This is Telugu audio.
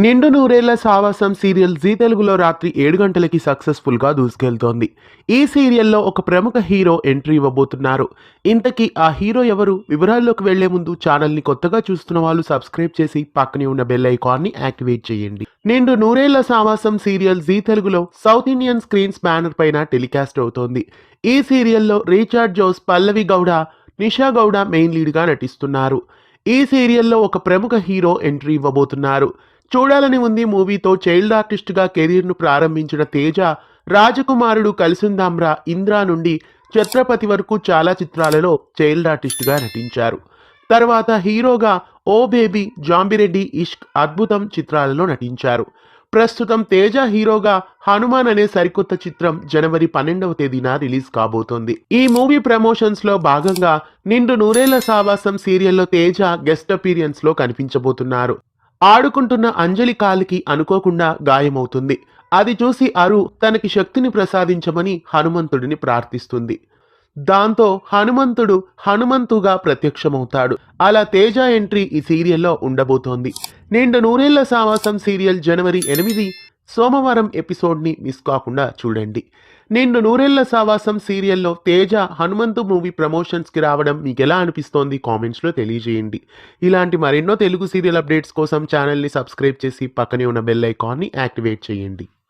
నిండు నూరేళ్ల సావాసం సీరియల్ జీ తెలుగులో రాత్రి 7 గంటలకి సక్సెస్ఫుల్ గా దూసుకెళ్తోంది. ఈ సీరియల్లో ఒక ప్రముఖ హీరో ఎంట్రీ ఇవ్వబోతున్నారు. ఇంతకీ ఆ హీరో ఎవరు? వివరాల్లోకి వెళ్లే ముందు ఛానల్ ని కొత్తగా చూస్తున్న వాళ్ళు సబ్స్క్రైబ్ చేసి పక్కనే ఉన్న బెల్ ఐకాన్ ని యాక్టివేట్ చేయండి. నిండు నూరేళ్ల సావాసం సీరియల్ జీ తెలుగులో సౌత్ ఇండియన్ స్క్రీన్స్ బ్యానర్ పైన టెలికాస్ట్ అవుతోంది. ఈ సీరియల్లో రిచర్డ్ జోస్, పల్లవి గౌడ, నిషా గౌడ మెయిన్ లీడ్ గా నటిస్తున్నారు. ఈ సీరియల్లో ఒక ప్రముఖ హీరో ఎంట్రీ ఇవ్వబోతున్నారు. చూడాలని ఉంది మూవీతో చైల్డ్ ఆర్టిస్ట్గా కెరీర్ను ప్రారంభించిన తేజ, రాజకుమారుడు కలిసుందాంరా, ఇంద్రా నుండి ఛత్రపతి వరకు చాలా చిత్రాలలో చైల్డ్ ఆర్టిస్ట్గా నటించారు. తర్వాత హీరోగా ఓ బేబీ, జాంబిరెడ్డి, ఇష్క్, అద్భుతం చిత్రాలలో నటించారు. ప్రస్తుతం తేజ హీరోగా హనుమాన్ అనే సరికొత్త చిత్రం జనవరి 12వ తేదీన రిలీజ్ కాబోతోంది. ఈ మూవీ ప్రమోషన్స్ లో భాగంగా నిండు నూరేళ్ల సావాసం సీరియల్లో తేజ గెస్ట్ అపీరియన్స్ లో కనిపించబోతున్నారు. ఆడుకుంటున్న అంజలి కాలికి అనుకోకుండా గాయమవుతుంది. అది చూసి అరు తనకి శక్తిని ప్రసాదించమని హనుమంతుడిని ప్రార్థిస్తుంది. దాంతో హనుమంతుడు హనుమంతుగా ప్రత్యక్షమవుతాడు. అలా తేజ ఎంట్రీ ఈ సీరియల్లో ఉండబోతోంది. నిండు నూరేళ్ల సావాసం సీరియల్ జనవరి 8 సోమవారం ఎపిసోడ్ని మిస్ కాకుండా చూడండి. నిండు నూరేళ్ల సావాసం సీరియల్లో తేజ హనుమంతు మూవీ ప్రమోషన్స్కి రావడం మీకు ఎలా అనిపిస్తోంది? కామెంట్స్లో తెలియజేయండి. ఇలాంటి మరెన్నో తెలుగు సీరియల్ అప్డేట్స్ కోసం ఛానల్ని సబ్స్క్రైబ్ చేసి పక్కనే ఉన్న బెల్ ఐకాన్ని యాక్టివేట్ చేయండి.